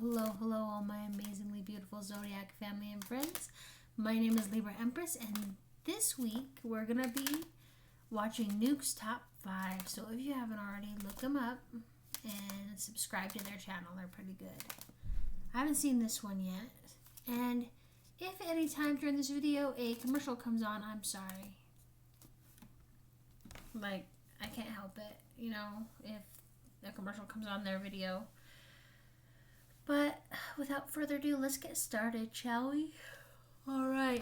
Well, hello, all my amazingly beautiful zodiac family and friends. My name is Libra Empress, and this week we're going to be watching Nukes Top 5. So if you haven't already, look them up and subscribe to their channel. They're pretty good. I haven't seen this one yet. And if any time during this video a commercial comes on, I'm sorry. Like, I can't help it, you know, if a commercial comes on their video. But without further ado, let's get started, shall we? All right.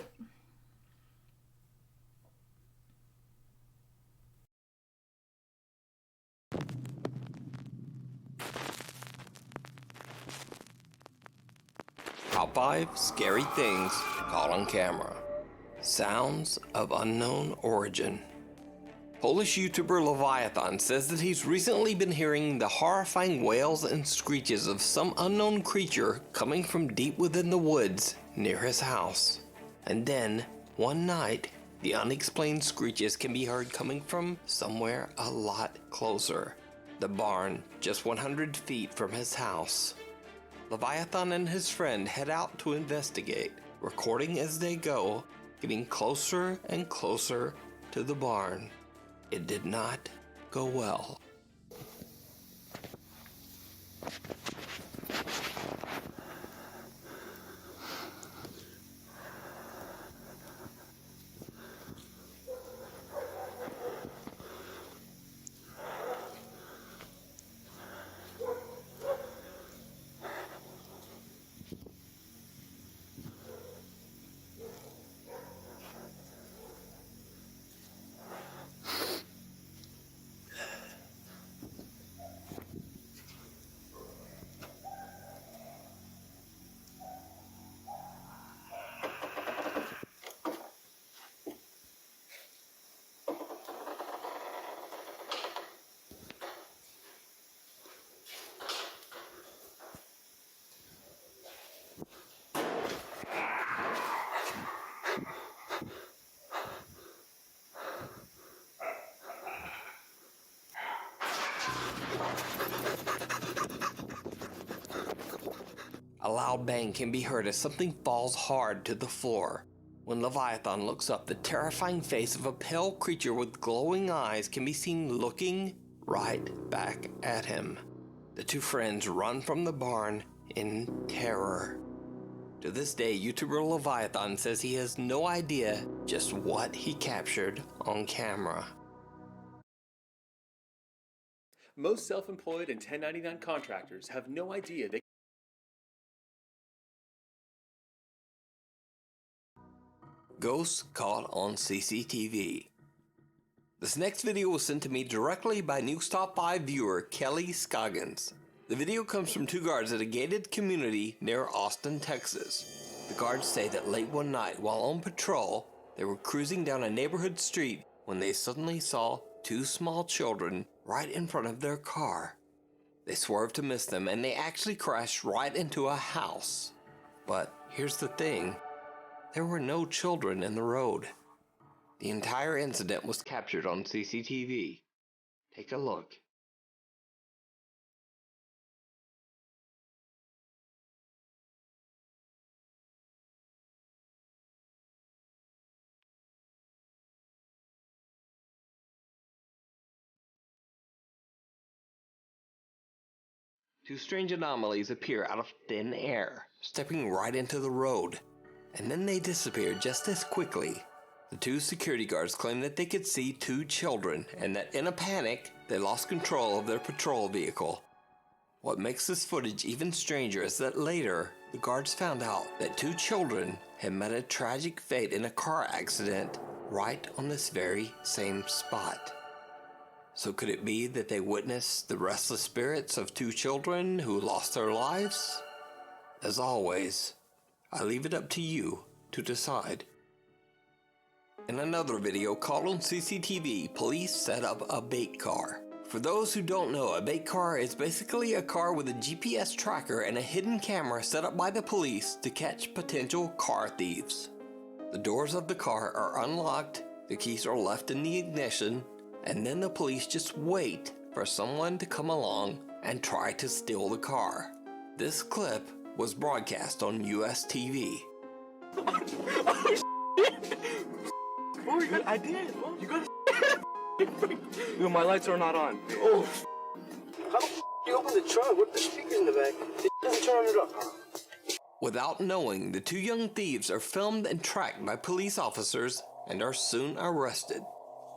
Top 5 Scary Things Caught on Camera. Sounds of Unknown Origin. Polish YouTuber Leviathan says that he's recently been hearing the horrifying wails and screeches of some unknown creature coming from deep within the woods near his house. And then, one night, the unexplained screeches can be heard coming from somewhere a lot closer. The barn, just 100 feet from his house. Leviathan and his friend head out to investigate, recording as they go, getting closer and closer to the barn. It did not go well. A loud bang can be heard as something falls hard to the floor. When Leviathan looks up, the terrifying face of a pale creature with glowing eyes can be seen looking right back at him. The two friends run from the barn in terror. To this day, YouTuber Leviathan says he has no idea just what he captured on camera. Most self-employed and 1099 contractors have no idea they Ghosts caught on CCTV. This next video was sent to me directly by Nukes Top 5 viewer Kelly Scoggins. The video comes from two guards at a gated community near Austin, Texas. The guards say that late one night while on patrol, they were cruising down a neighborhood street when they suddenly saw two small children right in front of their car. They swerved to miss them and they actually crashed right into a house. But here's the thing. There were no children in the road. The entire incident was captured on CCTV. Take a look. Two strange anomalies appear out of thin air, stepping right into the road. And then they disappeared just as quickly. The two security guards claim that they could see two children and that in a panic, they lost control of their patrol vehicle. What makes this footage even stranger is that later, the guards found out that two children had met a tragic fate in a car accident right on this very same spot. So could it be that they witnessed the restless spirits of two children who lost their lives? As always, I leave it up to you to decide. In another video caught on CCTV, police set up a bait car. For those who don't know, a bait car is basically a car with a GPS tracker and a hidden camera set up by the police to catch potential car thieves. The doors of the car are unlocked, the keys are left in the ignition, and then the police just wait for someone to come along and try to steal the car. This clip was broadcast on US TV. I did. You got Yo, my lights are not on. Oh. How the you open the trunk with the speakers in the back? It doesn't turn it up. Without knowing, the two young thieves are filmed and tracked by police officers and are soon arrested.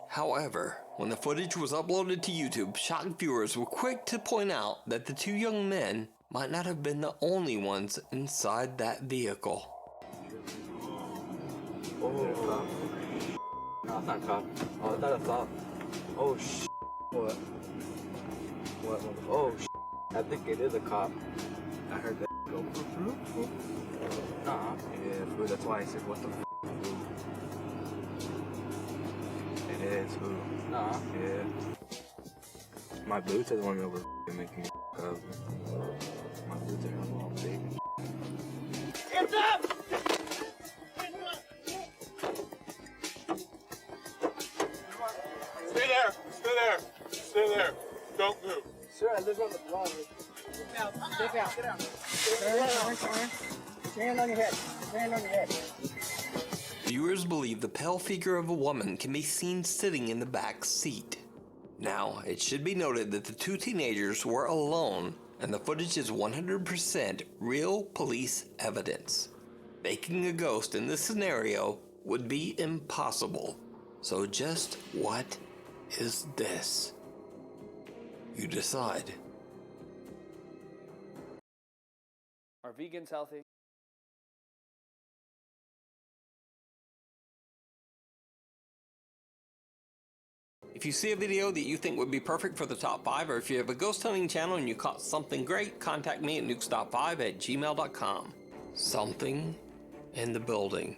However, when the footage was uploaded to YouTube, shocked viewers were quick to point out that the two young men might not have been the only ones inside that vehicle. Oh. No, it's not a cop. Oh, I thought I saw. Oh, shit. What? What? Oh, shit. I think it is a cop. I heard that go. Nah. Yeah, fool. That's why I said, what the f? It is, fool. Nah. Yeah. My boots are the one that were making me up. My boots are all big. Hands up! Stay there! Stay there! Stay there! Don't move! Sir, I live on the block. Step out. Step out. Get out. Turn. Stand on your head. Stand on your head. Viewers believe the pale figure of a woman can be seen sitting in the back seat. Now, it should be noted that the two teenagers were alone, and the footage is 100% real police evidence. Faking a ghost in this scenario would be impossible. So just what is this? You decide. Are vegans healthy? If you see a video that you think would be perfect for the top 5, or if you have a ghost hunting channel and you caught something great, contact me at nukes.5@gmail.com. Something in the building.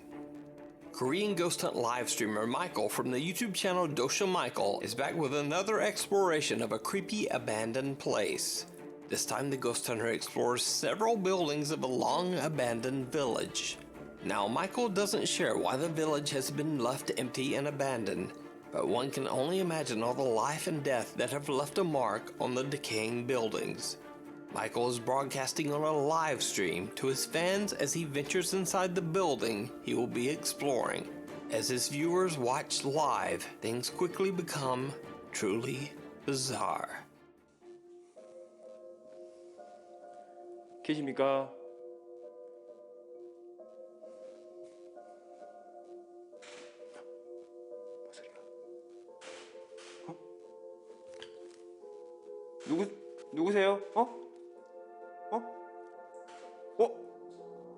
Korean ghost hunt live streamer Michael from the YouTube channel Dosha Michael is back with another exploration of a creepy abandoned place. This time the ghost hunter explores several buildings of a long abandoned village. Now Michael doesn't share why the village has been left empty and abandoned, but one can only imagine all the life and death that have left a mark on the decaying buildings. Michael is broadcasting on a live stream to his fans as he ventures inside the building he will be exploring. As his viewers watch live, things quickly become truly bizarre. 계십니까? 뭔 소리야? 어? 누구세요? 어?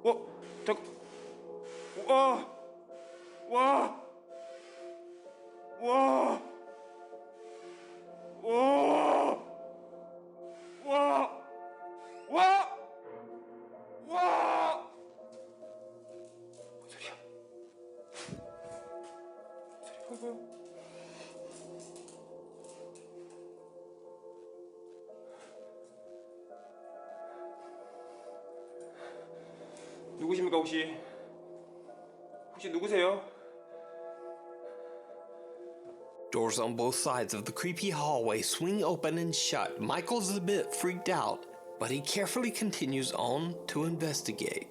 어? 잠깐. 와! 와! 와! 와! 와! 와! 와! 뭔 소리야? 뭔 소리야? 누구십니까 혹시? 혹시 누구세요? Doors on both sides of the creepy hallway swing open and shut. Michael's a bit freaked out, but he carefully continues on to investigate.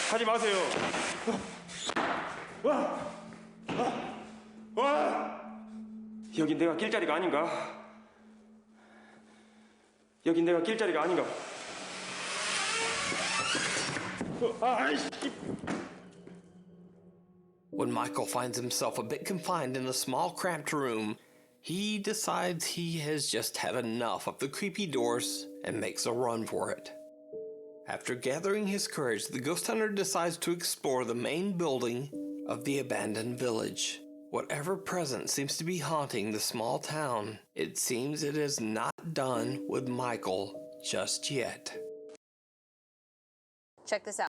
하지 마세요. 여긴 내가 낄 자리가 아닌가? 여긴 내가 낄 자리가 아닌가? When Michael finds himself a bit confined in a small cramped room, he decides he has just had enough of the creepy doors and makes a run for it. After gathering his courage, the ghost hunter decides to explore the main building of the abandoned village. Whatever presence seems to be haunting the small town, it seems it is not done with Michael just yet. Check this out.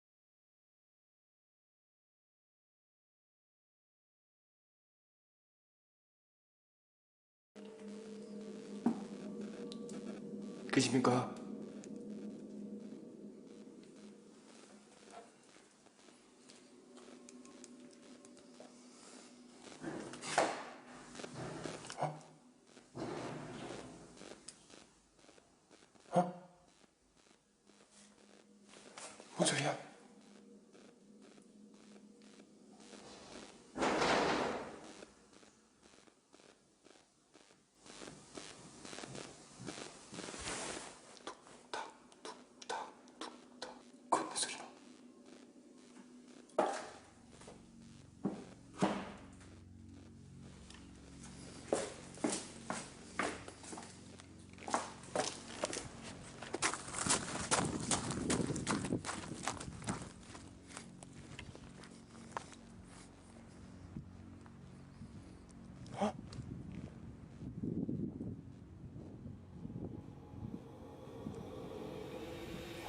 계십니까? 뭔 소리야? 걷는 소리나?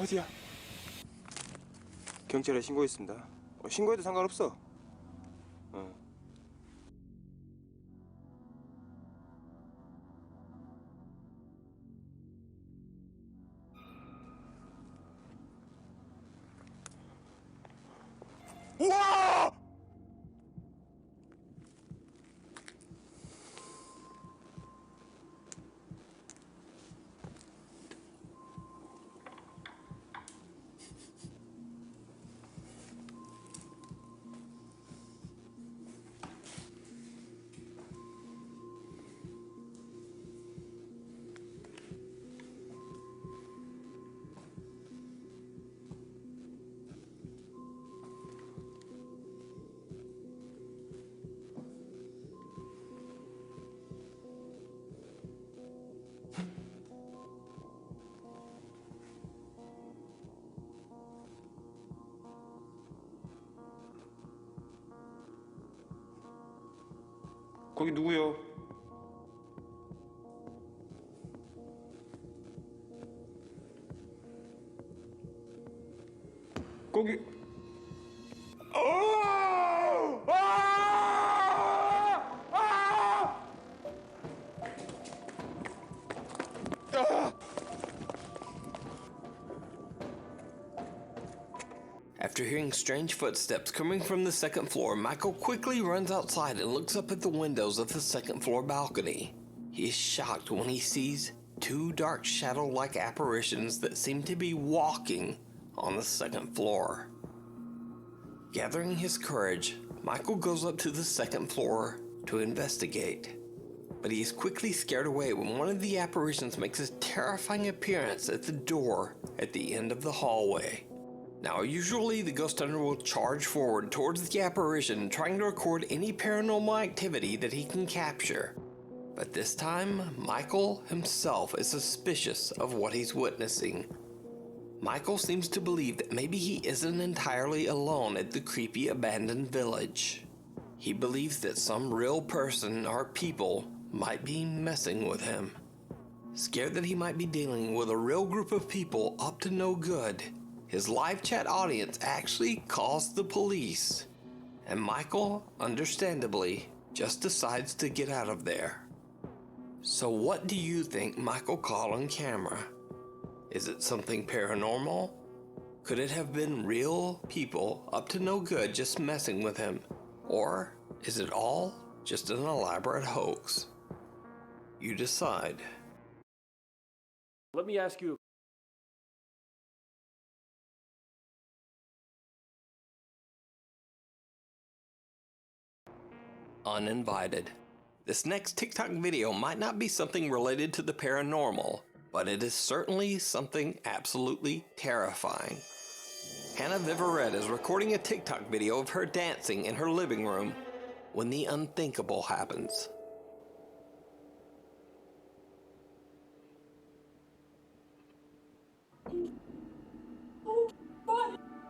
어디야? 경찰에 신고했습니다. 신고해도 상관없어. 우와! 거기 누구요? 거기 After hearing strange footsteps coming from the second floor, Michael quickly runs outside and looks up at the windows of the second floor balcony. He is shocked when he sees two dark shadow-like apparitions that seem to be walking on the second floor. Gathering his courage, Michael goes up to the second floor to investigate. But he is quickly scared away when one of the apparitions makes a terrifying appearance at the door at the end of the hallway. Now, usually the ghost hunter will charge forward towards the apparition, trying to record any paranormal activity that he can capture. But this time, Michael himself is suspicious of what he's witnessing. Michael seems to believe that maybe he isn't entirely alone at the creepy abandoned village. He believes that some real person or people might be messing with him. Scared that he might be dealing with a real group of people up to no good, his live chat audience actually calls the police, and Michael, understandably, just decides to get out of there. So what do you think Michael caught on camera? Is it something paranormal? Could it have been real people up to no good just messing with him? Or is it all just an elaborate hoax? You decide. Let me ask you. Uninvited. This next TikTok video might not be something related to the paranormal, but it is certainly something absolutely terrifying. Hannah Viverette is recording a TikTok video of her dancing in her living room when the unthinkable happens. Who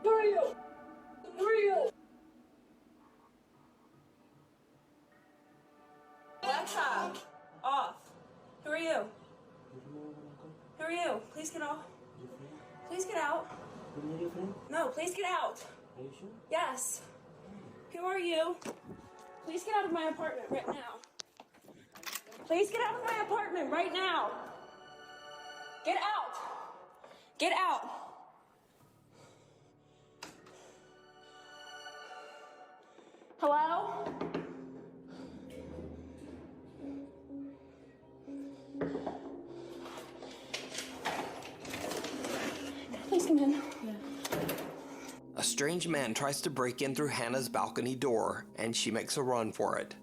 are you? Who are you? Alexa, off. Who are you? Who are you? Please get off. Please get out. No, please get out. Are you sure? Yes. Who are you? Please get out of my apartment right now. Please get out of my apartment right now. Get out. Get out. Hello? Please come in. A strange man tries to break in through Hannah's balcony door, and she makes a run for it.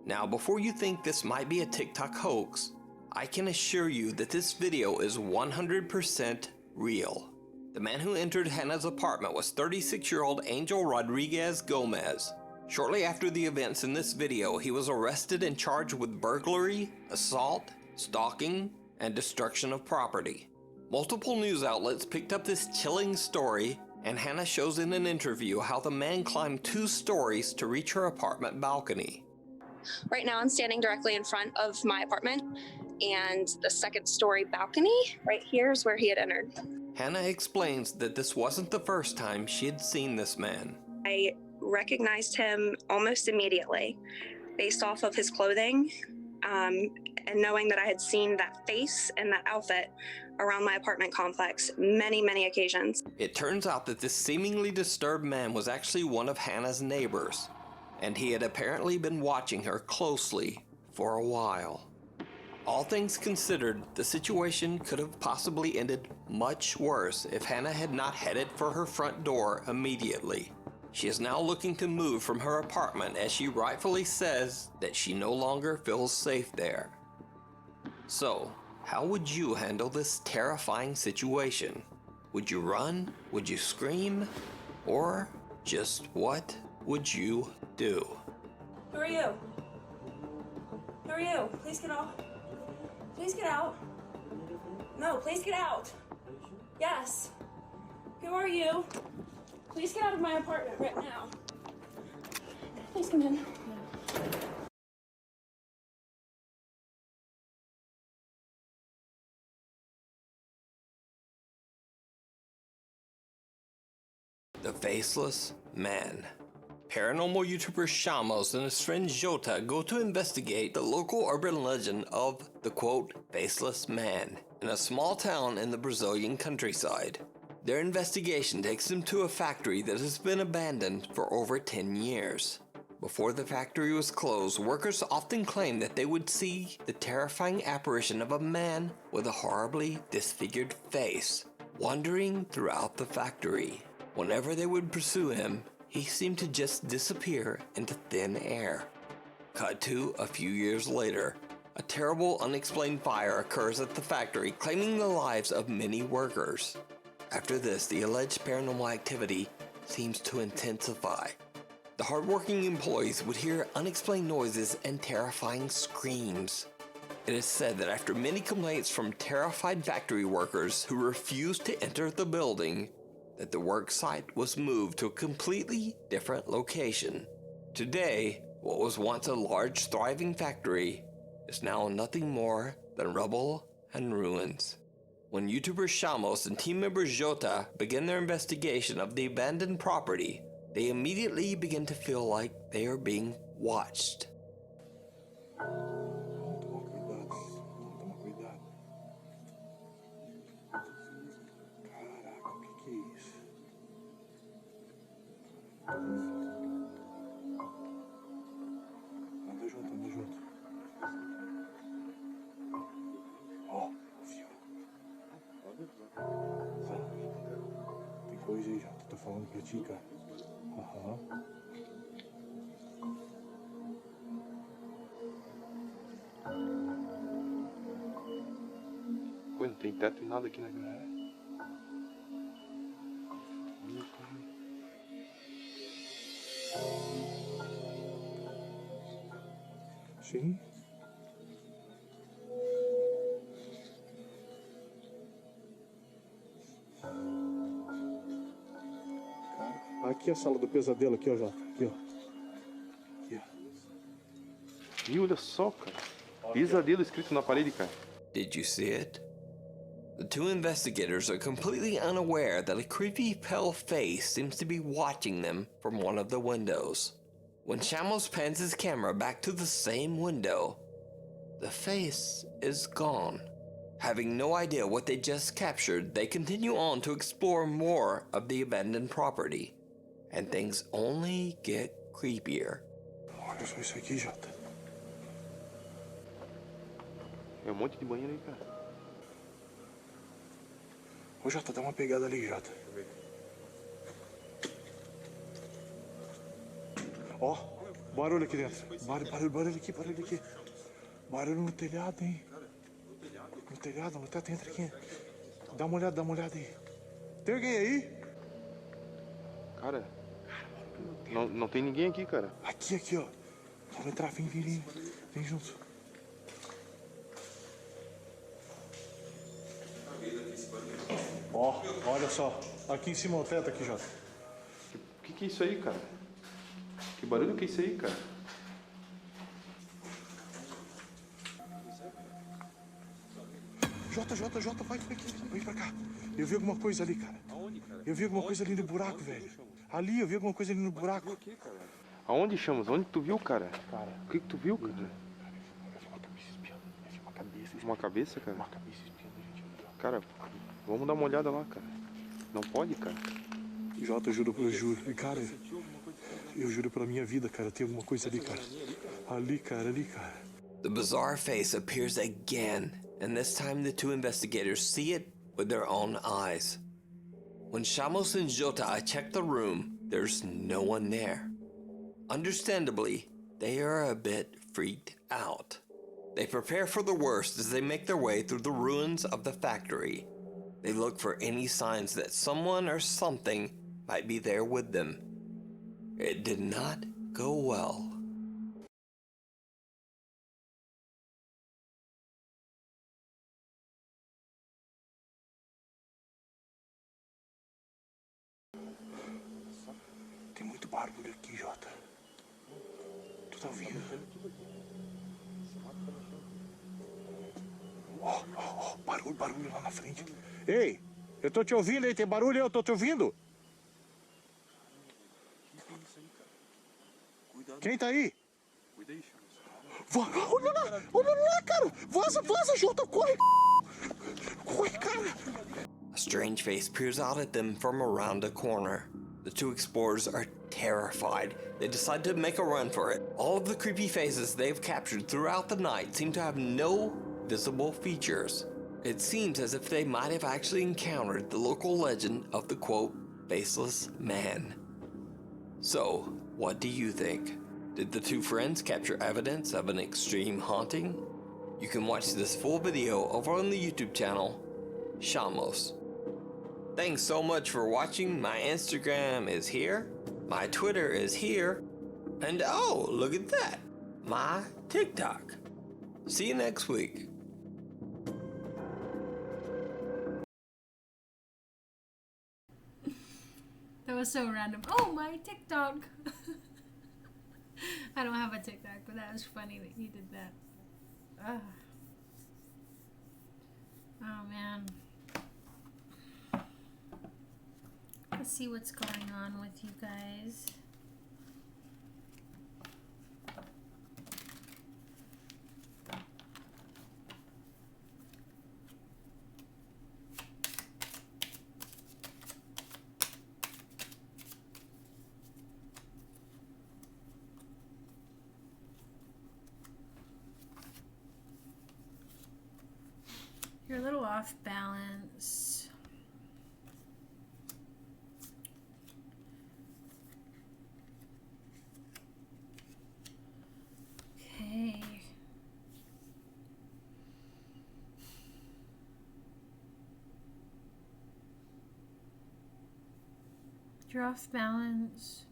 Now, before you think this might be a TikTok hoax, I can assure you that this video is 100% real. The man who entered Hannah's apartment was 36-year-old Angel Rodriguez Gomez. Shortly after the events in this video, he was arrested and charged with burglary, assault, stalking, and destruction of property. Multiple news outlets picked up this chilling story, and Hannah shows in an interview how the man climbed 2 stories to reach her apartment balcony. Right now I'm standing directly in front of my apartment, and the 2nd story balcony right here is where he had entered. Hannah explains that this wasn't the first time she had seen this man. I recognized him almost immediately based off of his clothing, and knowing that I had seen that face and that outfit around my apartment complex many occasions. It turns out that this seemingly disturbed man was actually one of Hannah's neighbors, and he had apparently been watching her closely for a while. All things considered, the situation could have possibly ended much worse if Hannah had not headed for her front door immediately. She is now looking to move from her apartment as she rightfully says that she no longer feels safe there. So, how would you handle this terrifying situation? Would you run? Would you scream? Or just what would you do? Who are you? Who are you? Please get off. Please get out. No, please get out. Yes. Who are you? Please get out of my apartment right now. Please come in. The Faceless Man. Paranormal YouTuber Shamos and his friend Jota go to investigate the local urban legend of the quote, Faceless Man in a small town in the Brazilian countryside. Their investigation takes them to a factory that has been abandoned for over 10 years. Before the factory was closed, workers often claimed that they would see the terrifying apparition of a man with a horribly disfigured face wandering throughout the factory. Whenever they would pursue him, he seemed to just disappear into thin air. Cut to a few years later, a terrible unexplained fire occurs at the factory, claiming the lives of many workers. After this, the alleged paranormal activity seems to intensify. The hardworking employees would hear unexplained noises and terrifying screams. It is said that after many complaints from terrified factory workers who refused to enter the building, that the work site was moved to a completely different location. Today, what was once a large, thriving factory is now nothing more than rubble and ruins. When YouTuber Shamos and team member Jota begin their investigation of the abandoned property, they immediately begin to feel like they are being watched. Toma cuidado. Toma cuidado. Caraca, o que é isso? Anda junto, anda junto. Ó, viu? Tem coisa aí, Jota. Tô falando pra ti, cara. Aham. Pô, não tem teto e nada aqui na garagem. Sim. Cara, aqui é a sala do pesadelo, aqui, ó, Jota. Aqui, ó. Aqui, ó. Ih, olha só, cara. Pesadelo escrito na parede, cara. Did you see it? The two investigators are completely unaware that a creepy pale face seems to be watching them from one of the windows. When Shamos pans his camera back to the same window, the face is gone. Having no idea what they just captured, they continue on to explore more of the abandoned property. And things only get creepier. Olha só isso aqui, Jota. É um monte de banheiro aí, cara. Ô, Jota, dá uma pegada ali, Jota. Ó, barulho aqui dentro. Barulho aqui, barulho aqui. Barulho no telhado, hein? No telhado, no teto, entra aqui. Dá uma olhada aí. Tem alguém aí? Cara, não tem ninguém aqui, cara. Aqui, ó. Vamos entrar, vem junto. Ó, olha só. Aqui em cima no teto, aqui, Jota. Que é isso aí, cara? Que barulho que é isso aí, cara? Jota, vai aqui. Vem pra cá. Eu vi alguma coisa ali, cara. Eu vi alguma coisa ali no buraco, velho. Ali, eu vi alguma coisa ali no buraco. Aonde, Chamas? Onde tu viu, cara? O que tu viu, cara? Eu vi uma cabeça espiando. Eu vi uma cabeça espiando. Uma cabeça, cara? Uma cabeça espiando a gente ali, ó. Cara, vamos dar uma olhada lá, cara. Não pode, cara. Jota, eu juro. Cara, eu juro pela minha vida, cara. Tem alguma coisa ali, cara. Ali, cara. The bizarre face appears again, and this time the two investigators see it with their own eyes. When Shamos and Jota check the room, there's no one there. Understandably, they are a bit freaked out. They prepare for the worst as they make their way through the ruins of the factory. They look for any signs that someone or something might be there with them. It did not go well. Tem muito barulho aqui, Jota. Tu tá ouvindo? Ó, barulho lá na frente. Ei, eu tô te ouvindo aí, tem barulho aí, eu tô te ouvindo. Quem tá aí? Olha lá, cara. Vaza, Jota, corre, cara. A strange face peers out at them from around a corner. The two explorers are terrified. They decide to make a run for it. All of the creepy faces they've captured throughout the night seem to have no visible features. It seems as if they might have actually encountered the local legend of the quote, faceless man. So, what do you think? Did the two friends capture evidence of an extreme haunting? You can watch this full video over on the YouTube channel, Shamos. Thanks so much for watching. My Instagram is here, my Twitter is here, and oh, look at that, my TikTok. See you next week. That was so random. Oh, my TikTok. I don't have a TikTok, but that was funny that you did that. Ugh. Oh, man. Let's see what's going on with you guys. You're a little off balance. Okay. You're off balance.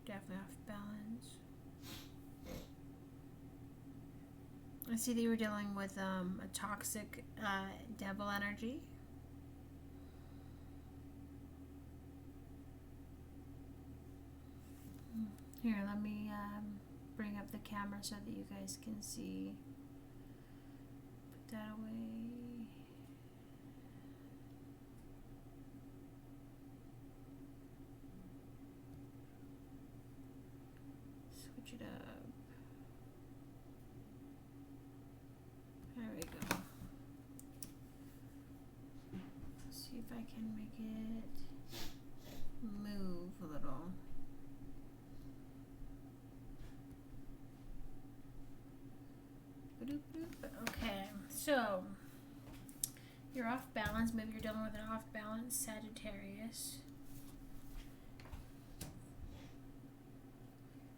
You're definitely off balance. I see that you were dealing with a toxic devil energy. Here, let me bring up the camera so that you guys can see. Put that away. Switch it up. There we go. Let's see if I can make it move a little. Okay, so you're off balance. Maybe you're dealing with an off balance Sagittarius.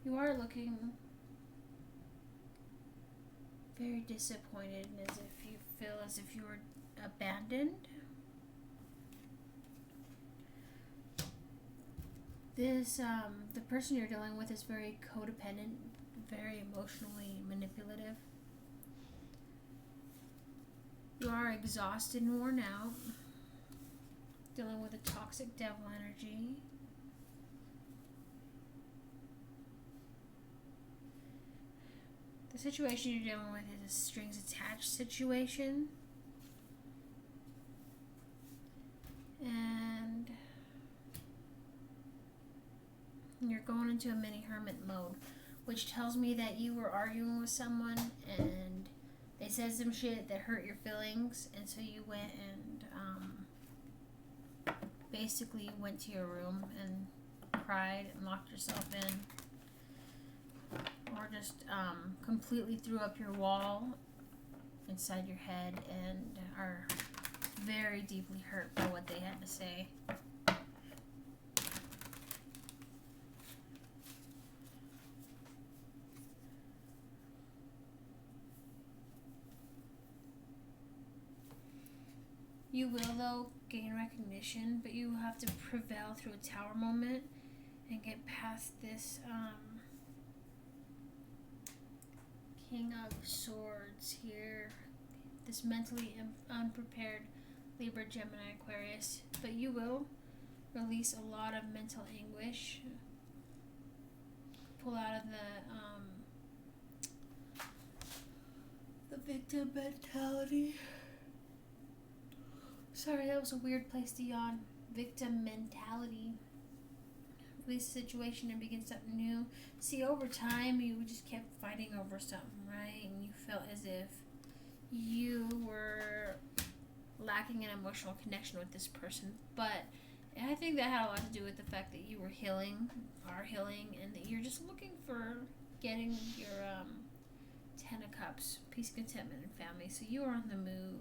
You are looking very disappointed, and as if you feel as if you were abandoned. This the person you're dealing with is very codependent, very emotionally manipulative. You are exhausted and worn out, dealing with a toxic devil energy. The situation you're dealing with is a strings attached situation. And you're going into a mini hermit mode, which tells me that you were arguing with someone and they said some shit that hurt your feelings, and so you went and basically went to your room and cried and locked yourself in, or just completely threw up your wall inside your head and are very deeply hurt by what they had to say. You will, though, gain recognition, but you have to prevail through a tower moment and get past this King of Swords here, this mentally unprepared Libra, Gemini, Aquarius. But you will release a lot of mental anguish, pull out of the victim mentality. Sorry, that was a weird place to yawn. Victim mentality. Release the situation and begin something new. See, over time, you just kept fighting over something, right? And you felt as if you were lacking an emotional connection with this person. But I think that had a lot to do with the fact that you were healing, are healing, and that you're just looking for getting your 10 of Cups, peace, contentment, and family. So you are on the move.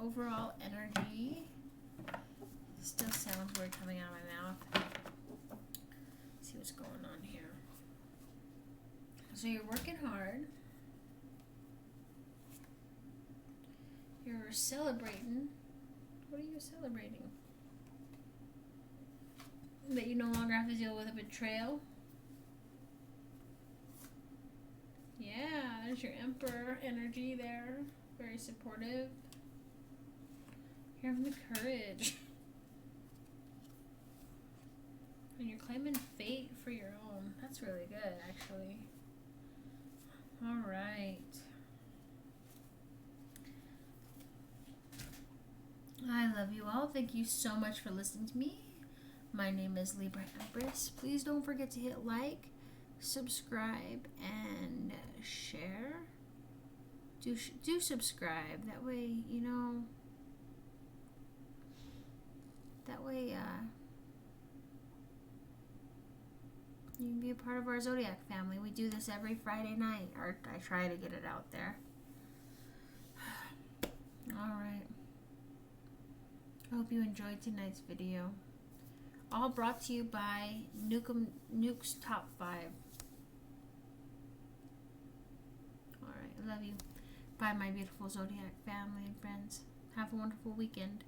Overall energy still sounds weird coming out of my mouth. Let's see what's going on here. So you're working hard. You're celebrating. What are you celebrating? That you no longer have to deal with a betrayal. Yeah, there's your Emperor energy there. Very supportive. You're having the courage. And you're claiming fate for your own. That's really good, actually. Alright. I love you all. Thank you so much for listening to me. My name is Libra Empress. Please don't forget to hit like, subscribe, and share. Do subscribe. That way, you know... That way, you can be a part of our zodiac family. We do this every Friday night, or I try to get it out there. Alright. I hope you enjoyed tonight's video. All brought to you by Nukes Top 5. Alright, I love you. Bye, my beautiful zodiac family and friends. Have a wonderful weekend.